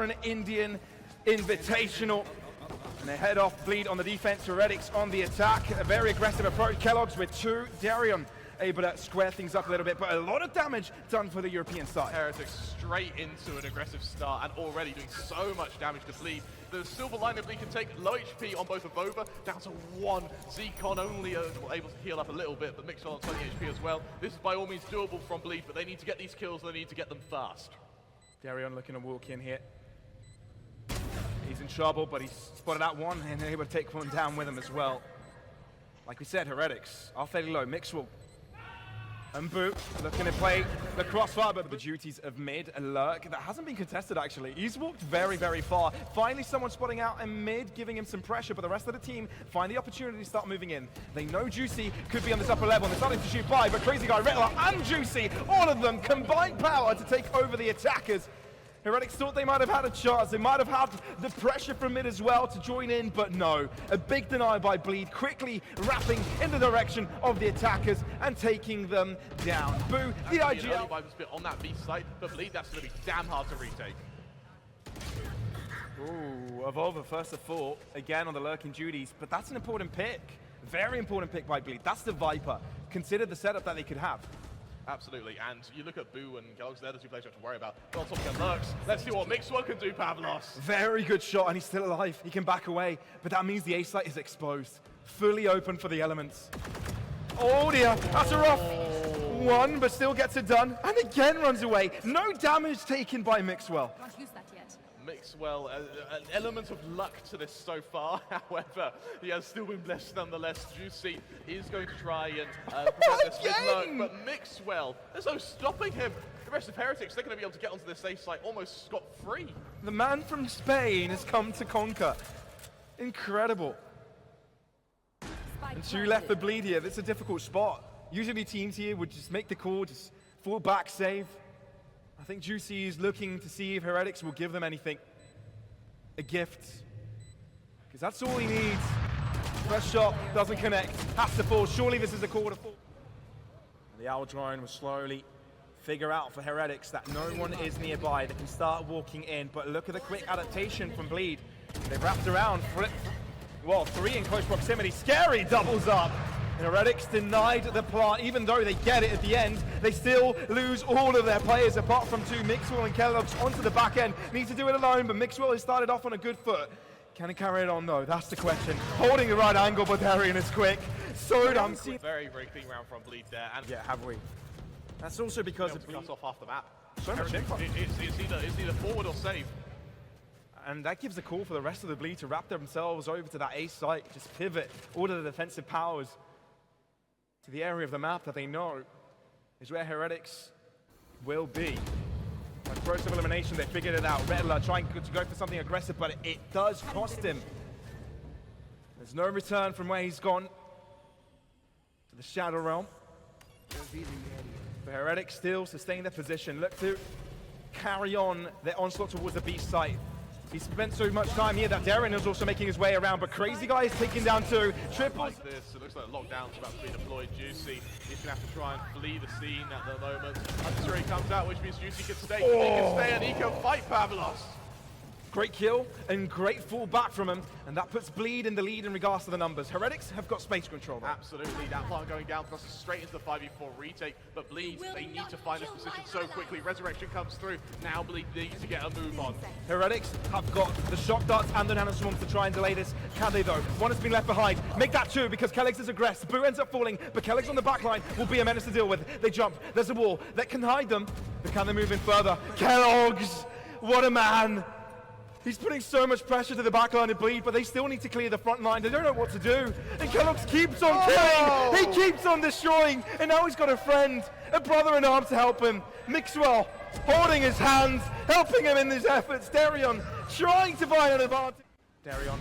Valorant Indian Invitational. And they head off, Bleed on the defense, Heretics on the attack. A very aggressive approach, keloqz with 2, Deryeon able to square things up a little bit, but a lot of damage done for the European side. Heretics straight into an aggressive start and already doing so much damage to Bleed. The silver line of Bleed can take low HP on both AvovA, down to 1. Zeek only able to heal up a little bit, but Mixwell on 20 HP as well. This is by all means doable from Bleed, but they need to get these kills, they need to get them fast. Deryeon looking to walk in here. He's in trouble, but he's spotted out one and able to take one down with him as well. Like we said, Heretics are fairly low. Mixwell and Boo looking to play the crossfire, but the duties of mid, a lurk that hasn't been contested actually. He's walked very, very far. Finally someone spotting out in mid, giving him some pressure, but the rest of the team find the opportunity to start moving in. They know Juicy could be on this upper level, and they're starting to shoot by, but crazyguy, Retla and Juicy, all of them combined power to take over the attackers. Heretics thought they might have had a chance, they might have had the pressure from mid as well to join in, but no. A big denial by Bleed, quickly wrapping in the direction of the attackers and taking them down. Boo, the IGL. Vibes bit on that B site, but Bleed, that's going to be damn hard to retake. Ooh, AvovA first of 4, again on the lurking duties, but that's an important pick. Very important pick by Bleed. That's the Viper. Consider the setup that they could have. Absolutely, and you look at Boo and keloqz, they're the 2 players you have to worry about. But on top of the lurks, let's see what Mixwell can do, Pavlos. Very good shot, and he's still alive. He can back away, but that means the A site is exposed. Fully open for the elements. Oh dear, that's a rough one, but still gets it done, and again runs away. No damage taken by Mixwell. Can't use that yet. Mixwell, an element of luck to this so far. However, he has still been blessed nonetheless. Juicy is going to try and prevent this with luck, but Mixwell, there's no stopping him. The rest of Heretics, they're going to be able to get onto this safe site almost scot-free. The man from Spain has come to conquer. Incredible. And 2 left for Bleed here. This is a difficult spot. Usually teams here would just make the call, just fall back, save. I think Juicy is looking to see if Heretics will give them anything. A gift. Because that's all he needs. First shot doesn't connect. Has to fall. Surely this is a call to fall. The owl drone will slowly figure out for Heretics that no one is nearby. They can start walking in. But look at the quick adaptation from Bleed. They've wrapped around. Well, 3 in close proximity. sScary doubles up. Heretics denied the plant, even though they get it at the end, they still lose all of their players apart from 2, Mixwell and keloqz onto the back end. Need to do it alone, but Mixwell has started off on a good foot. Can he carry it on though? That's the question. Holding the right angle, but Deryeon is quick. So damn quick. Very, very clean round from Bleed there. And yeah, have we? That's also because it cuts off half the map. So much info. It's either forward or save. And that gives a call for the rest of the Bleed to wrap themselves over to that A site, just pivot, order the defensive powers to the area of the map that they know is where Heretics will be. At process of elimination, they figured it out. Retla trying to go for something aggressive, but it does cost him. There's no return from where he's gone to the Shadow Realm. But Heretics still sustain their position. Look to carry on their onslaught towards the B site. He spent so much time here that Deryeon is also making his way around, but crazyguy is taking down 2. Triple. Like this, it looks like lockdown's about to be deployed. Juicy, he's going to have to try and flee the scene at the moment. Until he comes out, which means Juicy can stay. He can stay and he can fight Pavlos. Great kill and great fall back from him, and that puts Bleed in the lead in regards to the numbers. Heretics have got space control though. Absolutely, that plant going down crosses straight into the 5v4 retake, but Bleed, they need to find this position so quickly. Resurrection comes through, now Bleed needs to get a move on. Heretics have got the shock darts and the nanoswarms to try and delay this. Can they though? One has been left behind. Make that 2 because keloqz is aggressive. Boo ends up falling, but keloqz on the back line will be a menace to deal with. They jump, there's a wall that can hide them, but can they move in further? keloqz, what a man! He's putting so much pressure to the backline to Bleed, but they still need to clear the front line. They don't know what to do. And keloqz keeps on killing. He keeps on destroying. And now he's got a friend, a brother in arms to help him. Mixwell holding his hands, helping him in his efforts. Deryeon trying to find an advantage. Deryeon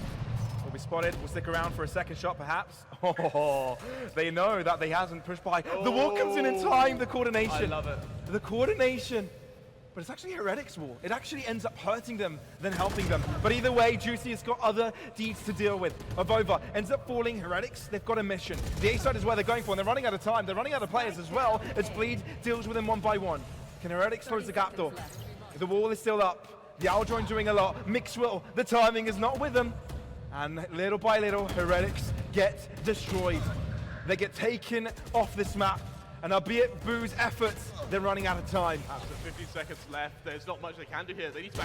will be spotted. Will stick around for a second shot perhaps. Oh, they know that they hasn't pushed by. The wall comes in time. The coordination. I love it. The coordination. But it's actually Heretics' wall. It actually ends up hurting them than helping them. But either way, Juicy has got other deeds to deal with. AvovA ends up falling. Heretics, they've got a mission. The A side is where they're going for, and they're running out of time. They're running out of players as well as Bleed deals with them one by one. Can Heretics close the gap door? The wall is still up. The Aldroin doing a lot. Mixwell, the timing is not with them. And little by little, Heretics get destroyed. They get taken off this map. And albeit Boo's efforts, they're running out of time. After 15 seconds left, there's not much they can do here. They need to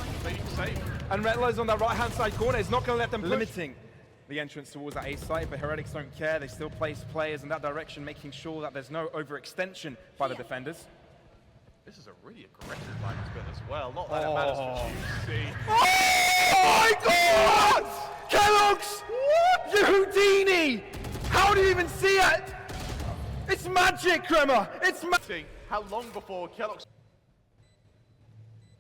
save. And Retla's on that right-hand side corner. It's not going to let them push. Limiting the entrance towards that A site, but Heretics don't care. They still place players in that direction, making sure that there's no overextension by the defenders. This is a really aggressive line spin as well. Not that it matters for Juicy. Oh my God! keloqz! What? You Houdini! How do you even see it? It's magic, Crema! It's magic! How long before keloqz...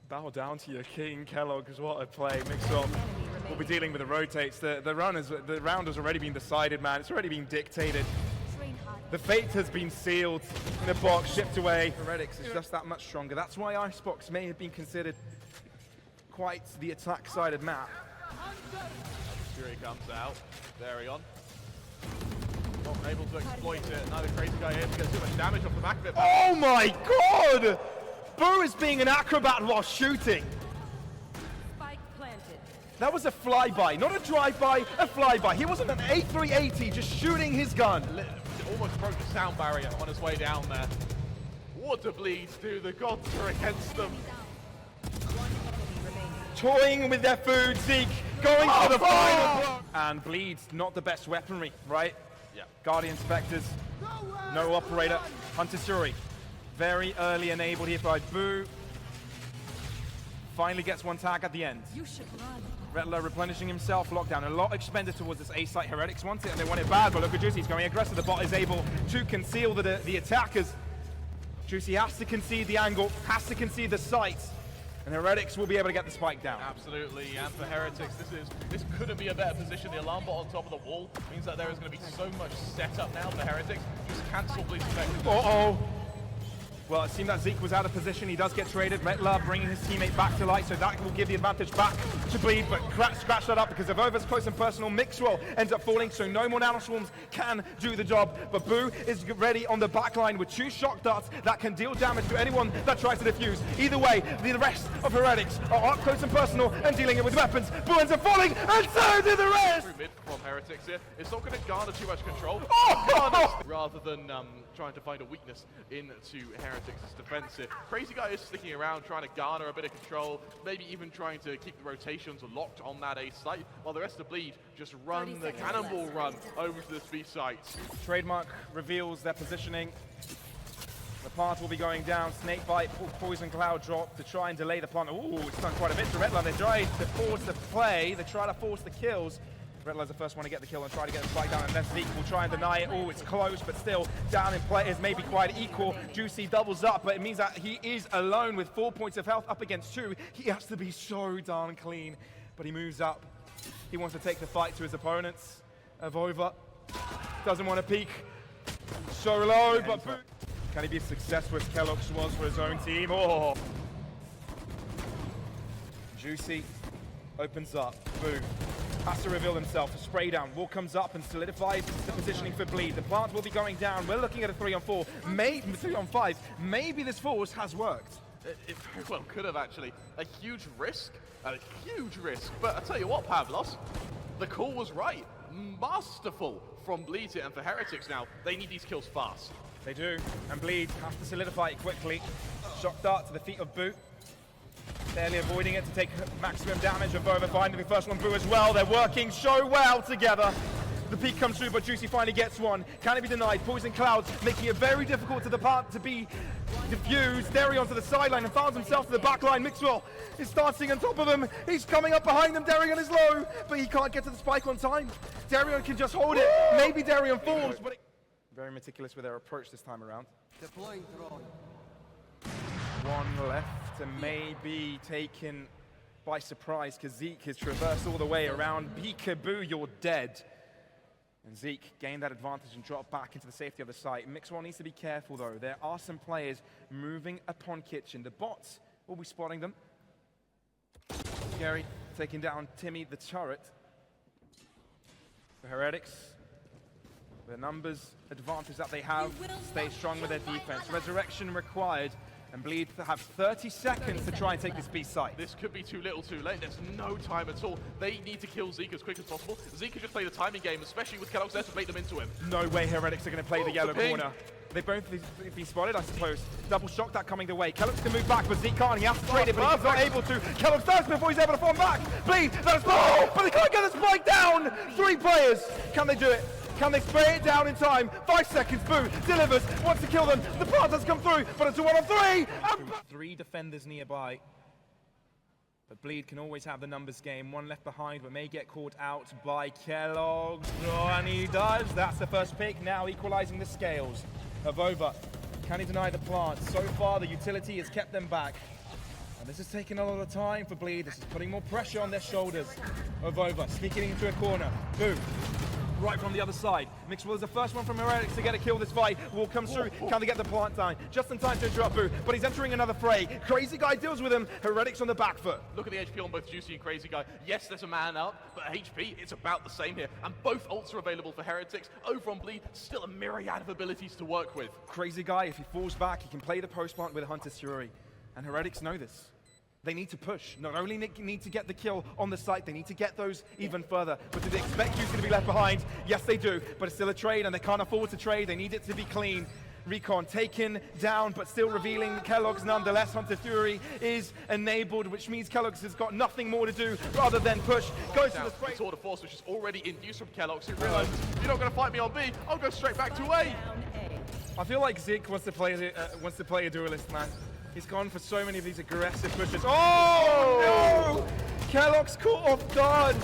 Bow down to your king, keloqz. What a play. Mixwell will be dealing with the rotates. The round has already been decided, man. It's already been dictated. The fate has been sealed in a box, shipped away. Heretics is just that much stronger. That's why Icebox may have been considered quite the attack-sided map. Fury comes out. Deryeon. Not able to exploit it. Now the crazyguy here to get too much damage off the back of it. Oh my God! Boo is being an acrobat while shooting. Spike planted. That was a flyby, not a drive-by, a flyby. He wasn't an A380 just shooting his gun. Almost broke the sound barrier on his way down there. Water bleeds do, the gods are against them. Toying with their food, Zeek, going for the final blow. And bleeds, not the best weaponry, right? Yeah. Guardian Spectres, no operator. Hunter Suri, very early enabled here by Boo. Finally gets one tag at the end. You should run. Retla replenishing himself, lockdown. A lot expended towards this A site. Heretics want it and they want it bad, but look at Juicy, he's going aggressive. The bot is able to conceal the attackers. Juicy has to concede the angle, has to concede the site, and Heretics will be able to get the spike down. Absolutely, and for Heretics, this couldn't be a better position. The alarm bot on top of the wall means that there is going to be so much setup now for Heretics. Just cancel Bleed's effectively. Uh-oh. Well, it seemed that Zeek was out of position. He does get traded. Retla bringing his teammate back to life, so that will give the advantage back to Bleed, but scratch that up because of AvovA's close and personal. Mixwell ends up falling, so no more nanoswarms can do the job. But Boo is ready on the back line with 2 shock darts that can deal damage to anyone that tries to defuse. Either way, the rest of Heretics are up close and personal and dealing it with weapons. Boo ends up falling, and so do the rest! Mid from Heretics here. It's not going to garner too much control. Oh! Rather than trying to find a weakness into Heretics' defensive. Crazyguy is sticking around, trying to garner a bit of control, maybe even trying to keep the rotations locked on that A site, while the rest of Bleed just run the cannonball run over to this B site. Trademark reveals their positioning. The plant will be going down. Snakebite, Poison Cloud drop to try and delay the plant. Ooh, it's done quite a bit to Retla. They try to force the play, they try to force the kills. Retla's the first one to get the kill and try to get the spike down, and then Zeek will try and deny it. Oh, it's close, but still down in play is maybe quite equal. Juicy doubles up, but it means that he is alone with 4 points of health up against 2. He has to be so darn clean, but he moves up. He wants to take the fight to his opponents. AvovA doesn't want to peek so low, but can he be a success with keloqz was for his own team? Oh, Juicy opens up. Boo has to reveal himself. A spray down. Wall comes up and solidifies the positioning for Bleed. The plant will be going down. We're looking at a 3-on-4, maybe 3-on-5. Maybe this force has worked. It very well could have, actually. A huge risk, but I tell you what, Pavlos, the call was right. Masterful from Bleed here, and for Heretics now, they need these kills fast. They do, and Bleed has to solidify it quickly. Shock dart to the feet of Boo. Barely avoiding it to take maximum damage. AvovA finding the first one. Boo as well. They're working so well together. The peak comes through, but Juicy finally gets one. Can it be denied? Poison Clouds making it very difficult to the part to be diffused. Deryeon to the sideline and finds himself to the back line. Mixwell is starting on top of him. He's coming up behind him. Deryeon is low, but he can't get to the spike on time. Deryeon can just hold it. Maybe Deryeon falls, but very meticulous with their approach this time around. Deploying drone. One left and maybe taken by surprise because Zeek has traversed all the way around. Peekaboo, you're dead. And Zeek gained that advantage and dropped back into the safety of the site. Mixwell needs to be careful though. There are some players moving upon Kitchen. The bots will be spotting them. sScary taking down Timmy the turret. The Heretics, the numbers advantage that they have, stay strong with their defense. Resurrection required, And Bleed have 30 seconds to try and take this B site. This could be too little too late. There's no time at all. They need to kill Zeek as quick as possible. Zeek can just play the timing game, especially with keloqz there to bait them into him. No way Heretics are going to play the yellow the ping. corner. They both be spotted, I suppose. Double shock that coming their way. keloqz can move back, but Zeek can't. He has to trade it, but he's not able to. keloqz does before he's able to form back. Bleed, that's but they can't get the spike down. 3 players. Can they do it? Can they spray it down in time? 5 seconds, Boo delivers, wants to kill them. The plant does come through, but it's a 1-on-3. 3 defenders nearby. But Bleed can always have the numbers game. 1 left behind, but may get caught out by keloqz. Oh, and he does. That's the first pick, now equalizing the scales. AvovA, can he deny the plant? So far, the utility has kept them back. And this is taking a lot of time for Bleed. This is putting more pressure on their shoulders. AvovA sneaking into a corner. Boo. Right from the other side. Mixwell is the first one from Heretics to get a kill this fight. Wall comes through. Can they get the plant down? Just in time to interrupt Boo, but he's entering another fray. Crazyguy deals with him. Heretics on the back foot. Look at the HP on both Juicy and Crazyguy. Yes, there's a man up, but HP, it's about the same here. And both ults are available for Heretics. Over on Bleed, still a myriad of abilities to work with. Crazyguy, if he falls back, he can play the post plant with a Hunter's Fury. And Heretics know this. They need to push. Not only need to get the kill on the site, they need to get those even further. But do they expect Juicy to be left behind? Yes, they do. But it's still a trade, and they can't afford to trade. They need it to be clean. Recon taken down, but still revealing keloqz nonetheless. Hunter Fury is enabled, which means keloqz has got nothing more to do rather than push. Goes to the spray. Tour de force, which is already in use from keloqz, who realizes, you're not going to fight me on B, I'll go straight back to A. I feel like Zeek wants to play a duelist, man. He's gone for so many of these aggressive pushes. Oh, no! keloqz caught off guard.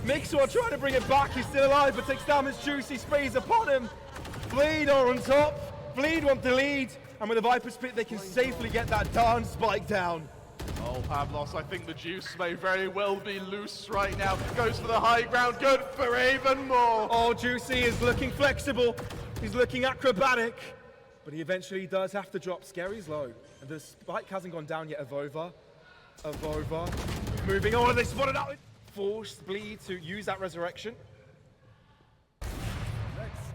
Mixwell trying to bring it back. He's still alive, but takes damage. Juicy sprays upon him. Bleed are on top. Bleed want the lead. And with a Viper Spit, they can safely get that darn spike down. Oh, Pavlos, I think the Juice may very well be loose right now. Goes for the high ground. Good for even more. Oh, Juicy is looking flexible. He's looking acrobatic. But he eventually does have to drop. sScary's low. And the spike hasn't gone down yet. AvovA. Moving on. They spotted out. Forced Bleed to use that resurrection.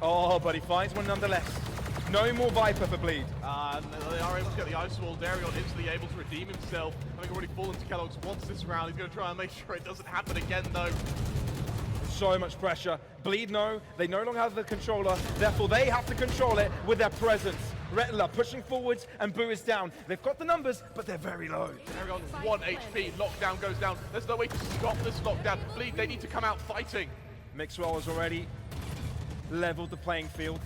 Oh, but he finds one nonetheless. No more Viper for Bleed. And they are able to get the ice wall. Deryeon instantly able to redeem himself. Having already fallen to keloqz once this round. He's going to try and make sure it doesn't happen again, though. So much pressure. Bleed know they no longer have the controller, therefore they have to control it with their presence. Retla pushing forwards and Boo is down. They've got the numbers, but they're very low. Deryeon 1 HP, lockdown goes down. There's no way to stop this lockdown. Bleed, they need to come out fighting. Mixwell has already leveled the playing field.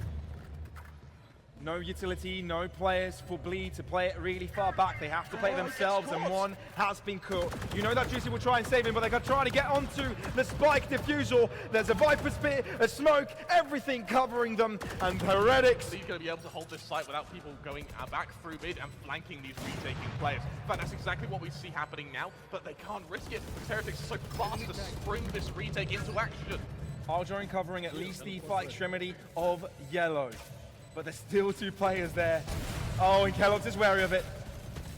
No utility, no players for Bleed to play it really far back. They have to play themselves, and one has been caught. You know that Juicy will try and save him, but they're going to try to get onto the spike diffusal. There's a Viper Spit, a smoke, everything covering them, and Heretics. He's going to be able to hold this site without people going back through mid and flanking these retaking players. In fact, that's exactly what we see happening now, but they can't risk it because Heretics are so fast to spring this retake into action. Arjoin covering at least the far extremity of yellow. But there's still 2 players there. Oh, and keloqz is wary of it.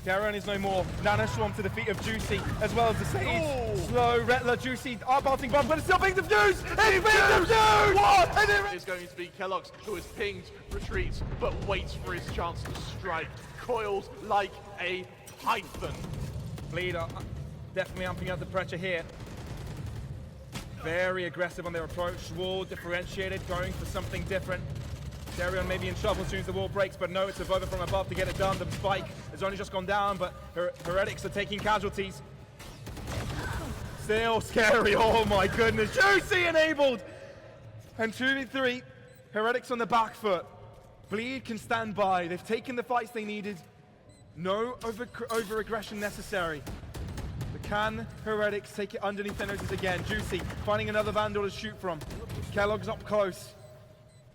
Deryeon is no more. Nano Swarm to the feet of Juicy, as well as the Sage. Oh. Slow, Retla, Juicy are bouncing bombs, but it's still being defused! It's being defused! What? And it is going to be keloqz, who is pinged, retreats, but waits for his chance to strike. Coils like a python. Bleed are definitely amping up the pressure here. Very aggressive on their approach. Wall differentiated, going for something different. Deryeon may be in trouble as soon as the wall breaks, but no, it's AvovA from above to get it done. The spike has only just gone down, but Heretics are taking casualties. Still sScary, oh my goodness. Juicy enabled! And 2v3, Heretics on the back foot. Bleed can stand by. They've taken the fights they needed. No over-aggression necessary. But can Heretics take it underneath their noses again? Juicy finding another Vandal to shoot from. keloqz up close.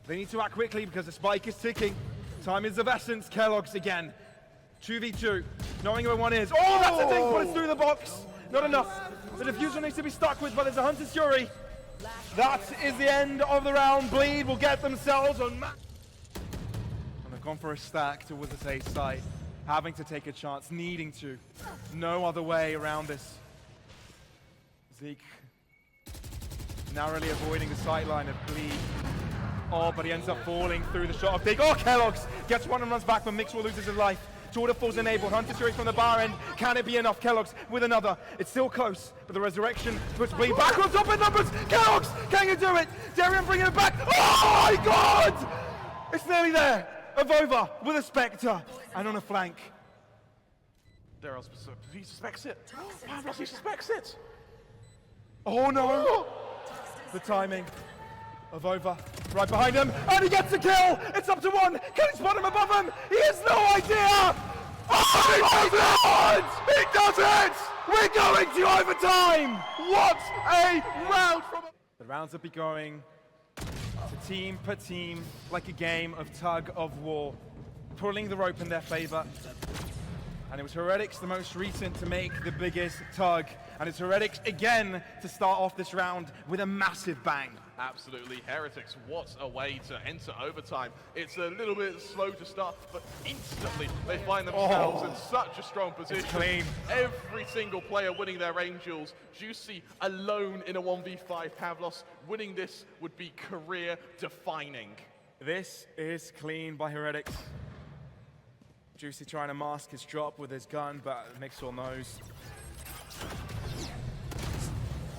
They need to act quickly because the spike is ticking. Time is of essence. keloqz again. 2v2. Knowing where one is. Oh, that's a thing! Put it through the box. Not enough. The diffuser needs to be stuck with, but there's a Hunter's Fury. That is the end of the round. Bleed will get themselves on match. And they've gone for a stack towards the safe side. Having to take a chance. Needing to. No other way around this. Zeek narrowly avoiding the sightline of Bleed. Oh, but he ends up falling through the shot of Dig. Oh, keloqz gets one and runs back, but Mixwell loses his life. Jordan falls enabled. Hunter Fury from the bar end. Can it be enough? keloqz with another. It's still close, but the resurrection puts Bleed back on top of numbers. keloqz, can you do it? Deryeon bringing it back. Oh my God! It's nearly there. AvovA with a Spectre and on a flank. Daryl, he suspects it. He suspects it. Oh no! The timing. AvovA right behind him, and he gets a kill! It's up to one! Can he spot him above him? He has no idea! Oh, he does it! He does it! We're going to overtime! What a round from... The rounds will be going to team per team, like a game of tug of war, pulling the rope in their favor. And it was Heretics, the most recent, to make the biggest tug. And it's Heretics again to start off this round with a massive bang. Absolutely, Heretics, what a way to enter overtime. It's a little bit slow to start, but instantly they find themselves in such a strong position. It's clean. Every single player winning their Angels. Juicy alone in a 1v5. Pavlos winning this would be career-defining. This is clean by Heretics. Juicy trying to mask his drop with his gun, but Mixwell knows.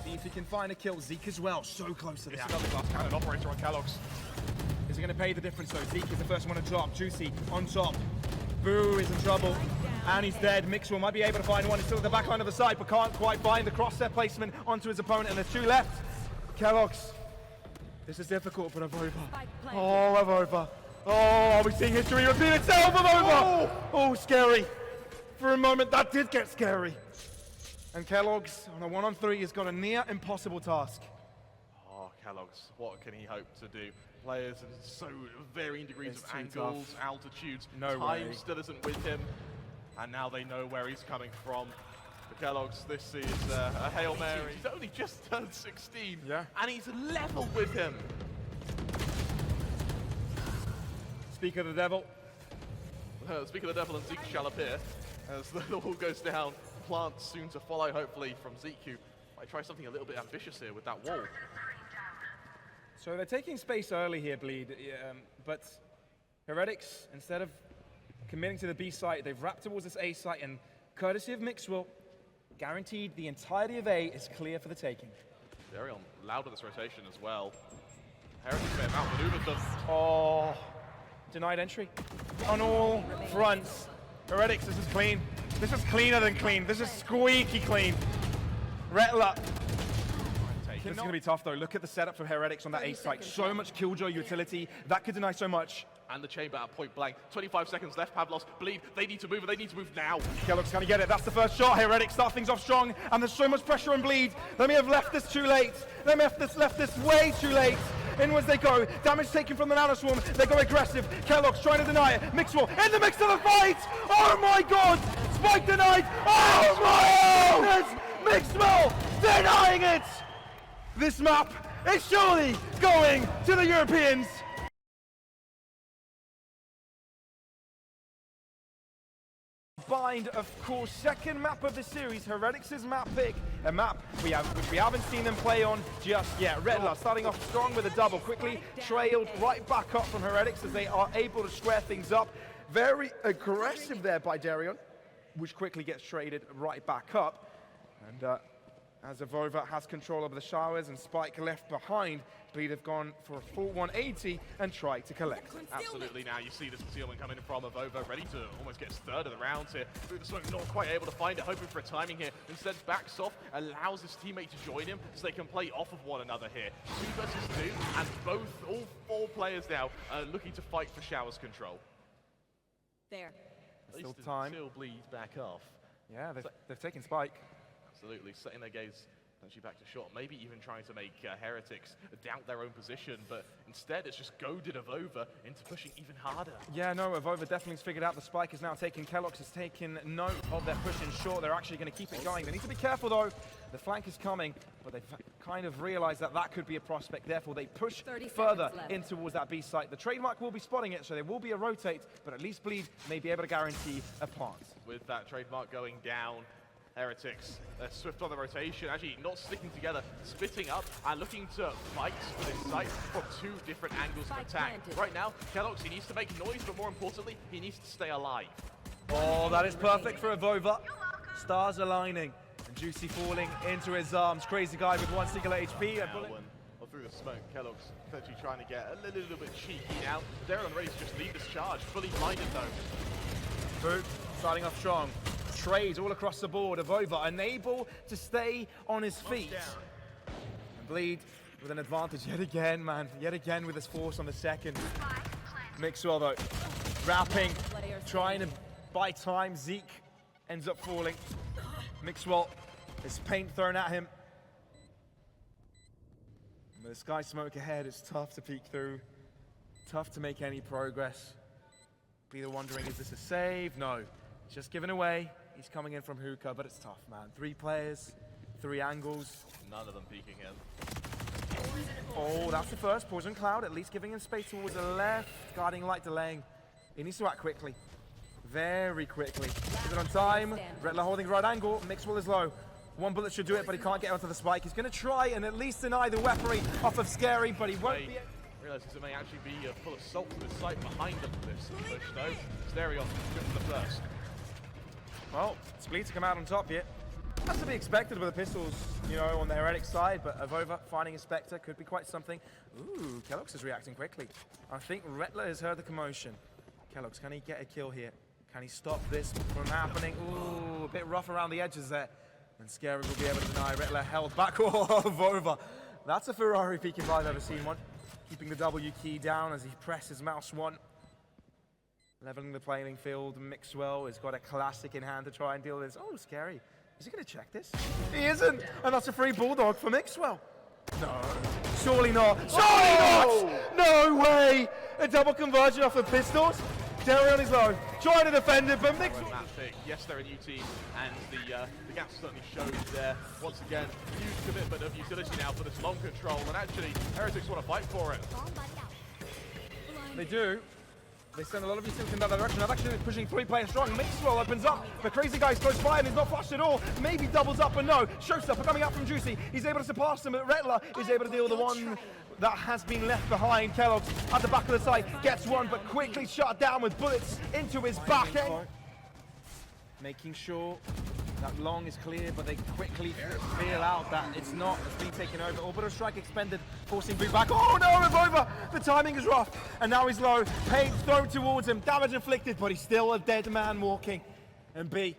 See if he can find a kill. Zeek as well, so close to the It's another glass cannon operator on keloqz. Is it going to pay the difference though? Zeek is the first one to drop. Juicy on top. Boo is in trouble. And he's dead. Mixwell might be able to find one. He's still at the back line of the side, but can't quite find the crosshair placement onto his opponent. And there's two left. keloqz. This is difficult, but AvovA. Oh, AvovA. Oh, are we seeing history repeat itself? AvovA! Oh, scary. For a moment, that did get scary. And keloqz, on a 1-on-3, has got a near impossible task. Oh, keloqz, what can he hope to do? Players in so varying degrees It's of too angles, tough. altitudes. No Time way. still isn't with him. And now they know where he's coming from. For keloqz, this is a Hail Mary. He's only just turned 16. Yeah. And he's level with him. Speak of the devil. Speak of the devil, and Zeek shall appear. As the wall goes down, plants soon to follow, hopefully, from Zeek, who might try something a little bit ambitious here with that wall. So they're taking space early here, Bleed, but Heretics, instead of committing to the B site, they've wrapped towards this A site, and courtesy of Mixwell, guaranteed the entirety of A is clear for the taking. Deryeon loud with this rotation as well. Heretics may have outmaneuvered them. Oh, denied entry on all fronts. Heretics, this is clean. This is cleaner than clean. This is squeaky clean. Retla. This is going to be tough though. Look at the setup for Heretics on that A site. So much killjoy utility. That could deny so much. And the chamber at point blank. 25 seconds left, Pavlos, Bleed. They need to move, and they need to move now. keloqz can he get it? That's the first shot. Heretics start things off strong, and there's so much pressure on Bleed. They may have left this too late. They may have left this way too late. Inwards they go. Damage taken from the nanoswarm. They go aggressive. keloqz trying to deny it. Mixwell in the mix of the fight. Oh my God! Spike denied. Oh my goodness! Mixwell denying it. This map is surely going to the Europeans. Bind, of course, second map of the series, Heretics' map pick, a map which we haven't seen them play on just yet. Retla starting off strong with a double, quickly trailed right back up from Heretics as they are able to square things up. Very aggressive there by Deryeon, which quickly gets traded right back up. And as AvovA has control over the showers and Spike left behind, Bleed have gone for a full 180 and tried to collect. Absolutely, now you see this concealment coming from AvovA, ready to almost get his third of the round here. Through the smoke, not quite able to find it, hoping for a timing here. Instead, backs off, allows his teammate to join him so they can play off of one another here. 2 versus 2, and all 4 players now are looking to fight for showers control. There. At Still least time. until Bleed back off. Yeah, they've taken Spike. Absolutely, setting their gaze potentially back to shot, maybe even trying to make Heretics doubt their own position, but instead it's just goaded AvovA into pushing even harder. Yeah, no, AvovA definitely has figured out the Spike is now taken. keloqz has taken note of their push in short. They're actually going to keep it going. They need to be careful though. The flank is coming, but they've kind of realized that that could be a prospect. Therefore, they push 30 further seconds left. in towards that B site. The trademark will be spotting it, so there will be a rotate, but at least Bleed may be able to guarantee a plant. With that trademark going down, Heretics, swift on the rotation, actually not sticking together, splitting up and looking to fight for this site from 2 different angles of Spike attack. planted. Right now, keloqz, he needs to make noise, but more importantly, he needs to stay alive. Oh, that is perfect for AvovA. Stars aligning. And Juicy falling into his arms. Crazy guy with one single HP. A bullet. Or through the smoke, keloqz potentially trying to get a little bit cheeky now. Deryeon ready to just lead this charge, fully blinded though. Boot starting off strong. Trades all across the board. AvovA unable to stay on his feet. And Bleed with an advantage yet again, man. Yet again with his force on the second. Mixwell though, wrapping, trying to buy time. Zeek ends up falling. Mixwell, his paint thrown at him. And with the sky smoke ahead, it's tough to peek through. Tough to make any progress. Be wondering, is this a save? No, it's just given away. He's coming in from hookah, but it's tough, man. 3 players, 3 angles. None of them peeking in. Oh, that's the first. Poison Cloud, at least giving him space towards the left. Guarding light, delaying. He needs to act quickly. Very quickly. Is it on time? Retla holding the right angle. Mixwell is low. 1 bullet should do it, but he can't get onto the spike. He's going to try and at least deny the weaponry off of Scary, but he won't be... Realizes it may actually be full of salt to the site behind them for this push though. Deryeon good for the first. Well, Split to come out on top here. That's to be expected with the pistols, you know, on the Heretics side, but AvovA finding a Spectre could be quite something. Ooh, keloqz is reacting quickly. I think Retla has heard the commotion. keloqz, can he get a kill here? Can he stop this from happening? Ooh, a bit rough around the edges there. And Scary will be able to deny. Retla held back. Oh, AvovA. That's a Ferrari peek if I've ever seen one. Keeping the W key down as he presses mouse 1. Leveling the playing field. Mixwell has got a classic in hand to try and deal with this. Oh, Scary. Is he going to check this? He isn't! And that's a free bulldog for Mixwell. No. Surely not. Surely not! No way! A double conversion off of pistols. Deryeon is low. Trying to defend it, but Mixwell... Yes, they're a new team, and the gap certainly shows there. Once again, huge commitment of utility now for this long control, and actually, Heretics want to fight for it. They do. They send a lot of utility in that direction. I'm actually pushing 3 players strong. Mixwell opens up. The crazy guy's close by and he's not flashed at all. Maybe doubles up, but no. Showstopper coming out from Juicy. He's able to surpass him, but Retla is able to deal with the one that has been left behind. keloqz at the back of the site gets one, but quickly shot down with bullets into his back end. Making sure that long is clear, but they quickly feel out that it's not. It's been taken over. Orbital strike expended, forcing Blue back. Oh no, AvovA! The timing is rough, and now he's low. Paint thrown towards him, damage inflicted, but he's still a dead man walking. And B,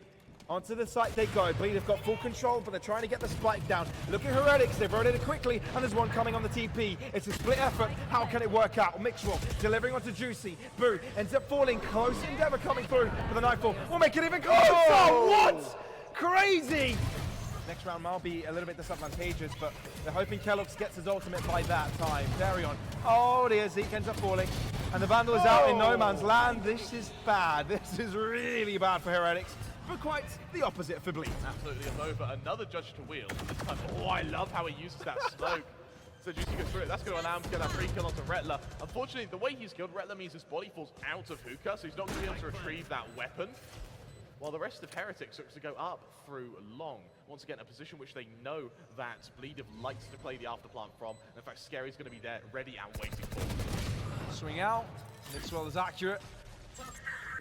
onto the site they go. Bleed have got full control, but they're trying to get the spike down. Look at Heretics, they've rotated quickly, and there's one coming on the TP. It's a split effort. How can it work out? Mixwell delivering onto Juicy. Boo ends up falling. Close endeavor coming through for the nightfall. We'll make it even closer! What? Crazy! Next round might be a little bit disadvantageous, but they're hoping keloqz gets his ultimate by that time. Deryeon. Oh dear, Zeek ends up falling. And the Vandal is out in no man's land. This is bad. This is really bad for Heretics. But quite the opposite for Bleed. Absolutely, AvovA, another judge to wheel. This time, oh, I love how he uses that smoke. So Juicy goes through it. That's going to allow him to get that free kill onto Retla. Unfortunately, the way he's killed Retla means his body falls out of hookah, so he's not going to be able to retrieve that weapon. While the rest of Heretics looks to go up through long. Once again, a position which they know that Bleed likes to play the afterplant from. And in fact, Scary's going to be there, ready and waiting for. Swing out. Mixwell is accurate.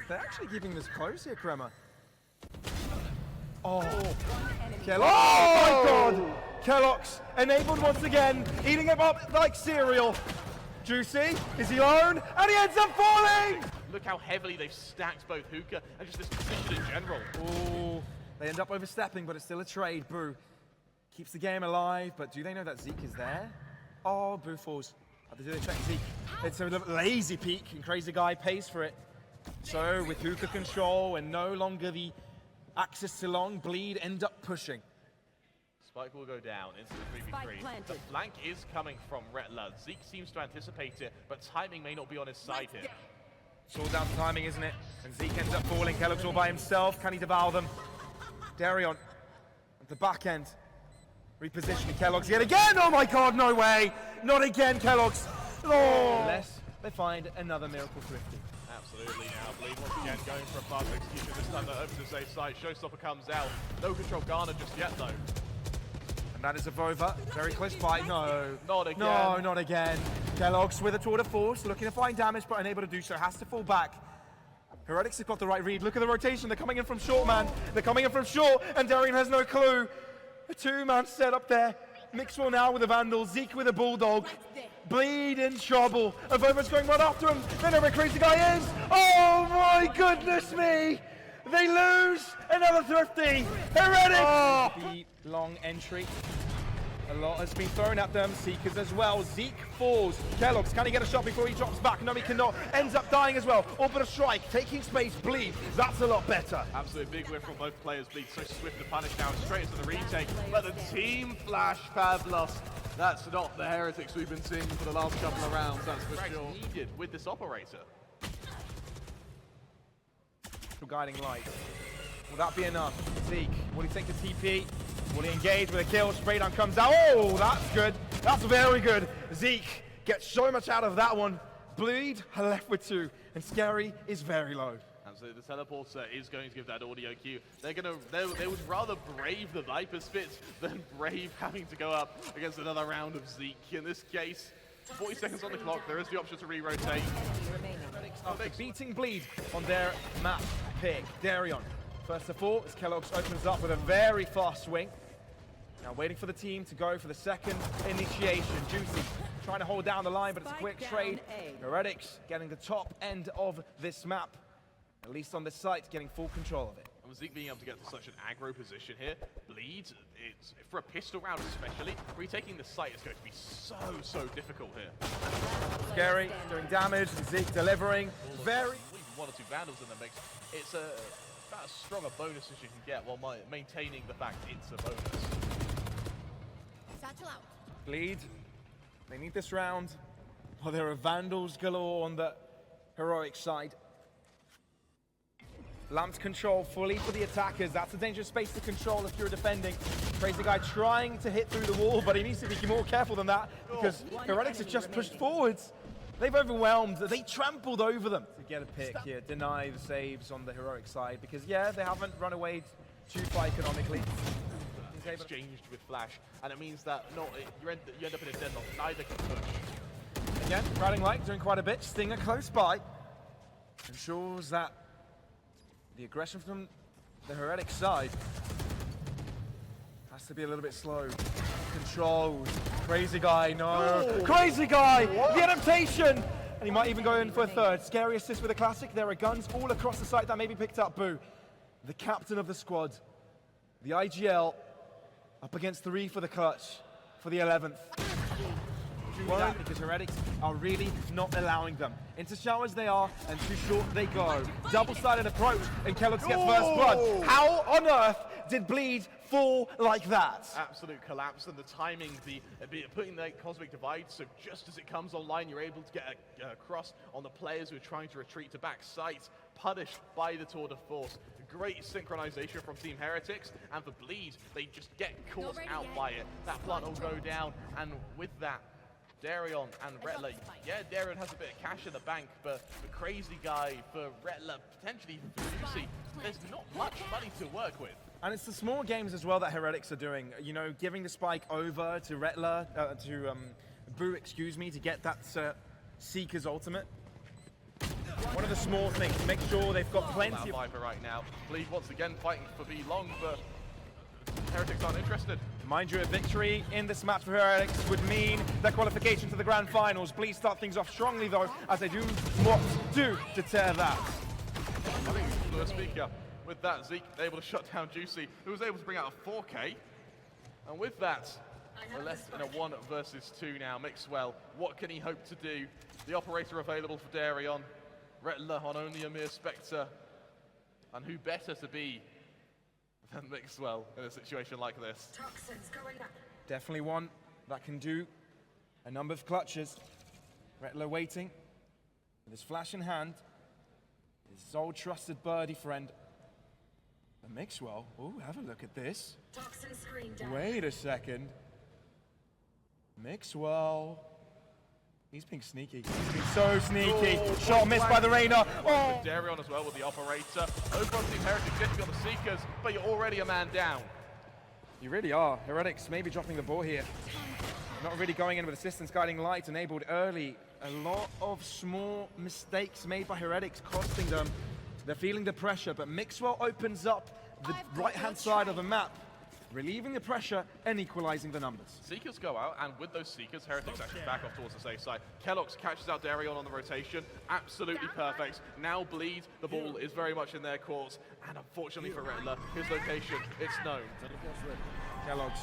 They're actually keeping this close here, Kremer. Oh, keloqz. Oh my god! keloqz enabled once again, eating him up like cereal. Juicy, is he alone? And he ends up falling! Look how heavily they've stacked both hookah and just this position in general. Oh, they end up overstepping, but it's still a trade. Boo keeps the game alive, but do they know that Zeek is there? Oh, Boo falls. Do they check Zeek? It's a lazy peek, and Crazy Guy pays for it. So, with hookah control and no longer the access to long, Bleed end up pushing. Spike will go down into the 3v3. The flank is coming from Retla. Zeek seems to anticipate it, but timing may not be on his side here. It's all down to timing, isn't it? And Zeek ends up falling. keloqz all by himself. Can he devour them? Deryeon at the back end. Repositioning keloqz yet again. Oh my god, no way. Not again, keloqz. Oh. Unless they find another Miracle Thrifty. Absolutely now. Bleed once again going for a fast execution. This time they're over to the safe side. Showstopper comes out. No control garner just yet though. And that is AvovA. Very close by. No. Not again. No, not again. keloqz with a tour de force. Looking to find damage, but unable to do so. Has to fall back. Heretics have got the right read. Look at the rotation. They're coming in from short, man. They're coming in from short, and Deryeon has no clue. A two-man set up there. Mixwell now with a Vandal. Zeek with a Bulldog. Bleed in trouble. AvovA's going right after him. They know where crazyguy is. Oh my goodness me! They lose another thrifty. Heretics! Oh. The long entry. A lot has been thrown at them. Seekers as well. Zeek falls. keloqz, can he get a shot before he drops back? No, he cannot. Ends up dying as well. All but a strike. Taking space. Bleed. That's a lot better. Absolute big whiff from both players. Bleed so swift to punish now. Straight into the retake. But the team flash Pavlos. That's not the Heretics we've been seeing for the last couple of rounds. That's for sure. Needed with this operator. Guiding light. Will that be enough? Zeek, will he take the TP? Will he engage with a kill? Spray down comes out. Oh, that's good. That's very good. Zeek gets so much out of that one. Bleed left with two, and sScary is very low. Absolutely, the teleporter is going to give that audio cue. They would rather brave the Viper spits than brave having to go up against another round of Zeek. In this case, 40 seconds on the clock. There is the option to re-rotate. After beating Bleed on their map pick, Deryeon. First of all, as keloqz opens up with a very fast swing. Now waiting for the team to go for the second initiation. Juicy trying to hold down the line, but it's a quick trade. Heretics getting the top end of this map, at least on this site, getting full control of it. And Zeek being able to get to such an aggro position here, Bleed, it's for a pistol round especially, retaking the site is going to be so difficult here. sScary doing damage, Zeek delivering. Very one or two Vandals in the mix. It's about as strong a bonus as you can get while maintaining the fact it's a bonus. Satchel out. Bleed. They need this round. Well, there are Vandals galore on the heroic side. Lamped control fully for the attackers. That's a dangerous space to control if you're defending. crazyguy trying to hit through the wall, but he needs to be more careful than that because Heretics have just pushed forwards. They've overwhelmed, they trampled over them. To get a pick here, deny the saves on the heroic side because, yeah, they haven't run away too far economically. Exchanged with Flash, and it means that you end up in a deadlock. Neither can push. Again, Crowding Light doing quite a bit. Stinger close by ensures that the aggression from the Heretic side has to be a little bit slow. Controlled. crazyguy, no. Oh. crazyguy! The adaptation! And he might even go in for a third. sScary assist with a classic. There are guns all across the site that may be picked up. Boo. The captain of the squad. The IGL up against 3 for the clutch for the 11th. That because Heretics are really not allowing them. Into showers they are, and too short they go. Double-sided approach, and keloqz gets first blood. How on earth did Bleed fall like that? Absolute collapse, and the timing, putting the Cosmic Divide, so just as it comes online, you're able to get a cross on the players who are trying to retreat to back sites, punished by the Tour de Force. Great synchronization from Team Heretics, and for Bleed, they just get caught out by it. That plant will go down, and with that, Deryeon and Retla. Yeah, Deryeon has a bit of cash in the bank, but the crazyguy for Retla, potentially even for Juicy, there's not much money to work with. And it's the small games as well that Heretics are doing. You know, giving the spike over to Retla, Boo, excuse me, to get that Seeker's ultimate. One of the small things to make sure they've got plenty of... Viper right now. Bleed once again fighting for B long, but Heretics aren't interested. Mind you, a victory in this match for Heretics would mean their qualification to the grand finals. Bleed start things off strongly though, as they do what do to tear that. I think the speaker with that, Zeek able to shut down Juicy, who was able to bring out a 4K. And with that, we're left in a 1 versus 2 now. Mixwell, what can he hope to do? The operator available for Deryeon. Retla on only a mere Spectre. And who better to be than Mixwell in a situation like this? Definitely one that can do a number of clutches. Retla waiting with his flash in hand. His old trusted birdie friend. And Mixwell, oh, have a look at this. Wait a second. Mixwell. He's being sneaky. He's being so sneaky. Oh, shot missed by the Rainer. Oh. Deryeon as well with the operator. Over on Team Heretics, yes, you've got the Seekers, but you're already a man down. You really are. Heretics maybe dropping the ball here. Not really going in with assistance. Guiding light enabled early. A lot of small mistakes made by Heretics costing them They're feeling the pressure, but Mixwell opens up the right-hand side of the map, relieving the pressure and equalizing the numbers. Seekers go out, and with those Seekers, Heretics actually back off towards the safe side. keloqz catches out Deryeon on the rotation. Absolutely perfect. Now Bleed, the ball is very much in their courts, and unfortunately for Retla, his location, it's known. keloqz.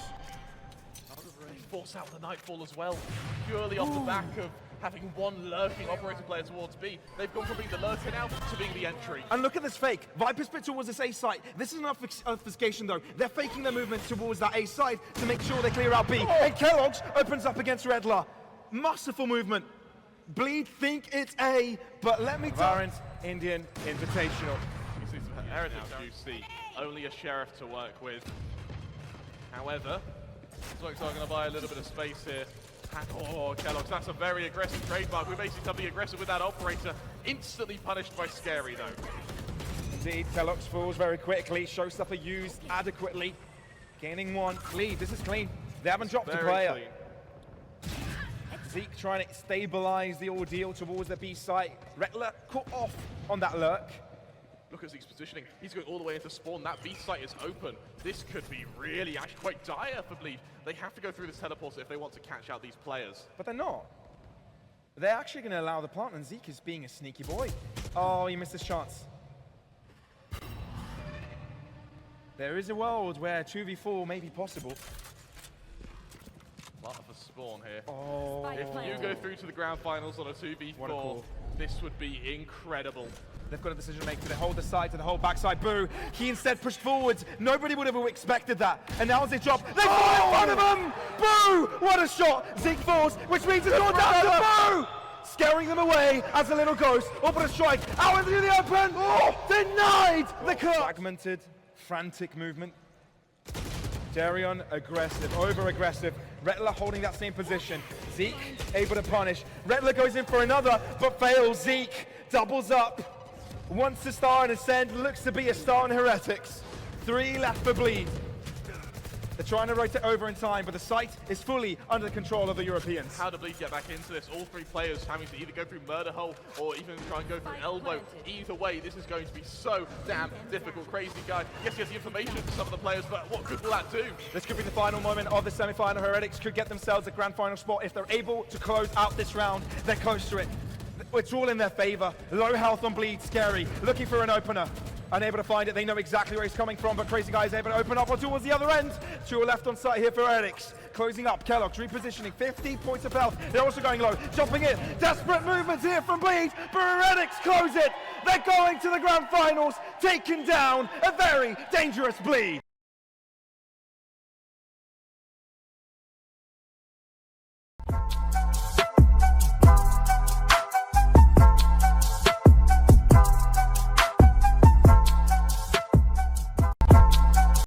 They force out the Nightfall as well, purely off the back of having one lurking operator player towards B. They've gone from being the lurker now to being the entry. And look at this fake. Viper split towards this A site. This is an obfuscation though. They're faking their movement towards that A side to make sure they clear out B. And keloqz opens up against Retla. Masterful movement. Bleed think it's A, but let me tell you. Valorant Indian Invitational. You see some Heretics now, you see only a sheriff to work with. However, Zwick's are going to buy a little bit of space here. And oh, keloqz, that's a very aggressive trademark. We basically something aggressive with that operator. Instantly punished by sScary though. Indeed, keloqz falls very quickly. Showstopper used adequately. Gaining one. Bleed, this is clean. They haven't dropped a player. Clean. Zeek trying to stabilize the ordeal towards the B site. Retla caught off on that lurk. Look at Zeke's positioning. He's going all the way into spawn. That B site is open. This could be really actually quite dire for Bleed. They have to go through this teleporter if they want to catch out these players. But they're not. They're actually going to allow the plant, and Zeek is being a sneaky boy. Oh, he missed his chance. There is a world where 2v4 may be possible. Lot of a spawn here. Oh. If you go through to the grand finals on a 2v4, this would be incredible. They've got a decision to make. Do they hold the side to the whole backside? Boo. He instead pushed forwards. Nobody would have expected that. And now as they drop, they fall in front of him! Boo! What a shot! Zeek falls, which means it's gone down to Boo! Scaring them away as a little ghost. Open a strike. Out into the open! Oh! Denied! The cut! Fragmented, frantic movement. Deryeon aggressive, over-aggressive. Retla holding that same position. Zeek able to punish. Retla goes in for another, but fails. Zeek doubles up. Wants to star and ascend, looks to be a star in Heretics. 3 left for Bleed. They're trying to rotate over in time, but the site is fully under the control of the Europeans. How do Bleed get back into this? All 3 players having to either go through Murder Hole or even try and go through Elbow. Either way, this is going to be so damn difficult. Crazy guy. Yes, he has the information for some of the players, but what good will that do? This could be the final moment of the semi-final. Heretics could get themselves a grand final spot. If they're able to close out this round, they're close to it. It's all in their favor. Low health on Bleed, sScary, looking for an opener. Unable to find it, they know exactly where he's coming from, but Crazy Guy is able to open up towards the other end. 2 are left on site here for Heretics. Closing up, keloqz repositioning, 50 points of health. They're also going low, jumping in. Desperate movements here from Bleed, but Heretics close it. They're going to the grand finals, taking down a very dangerous Bleed.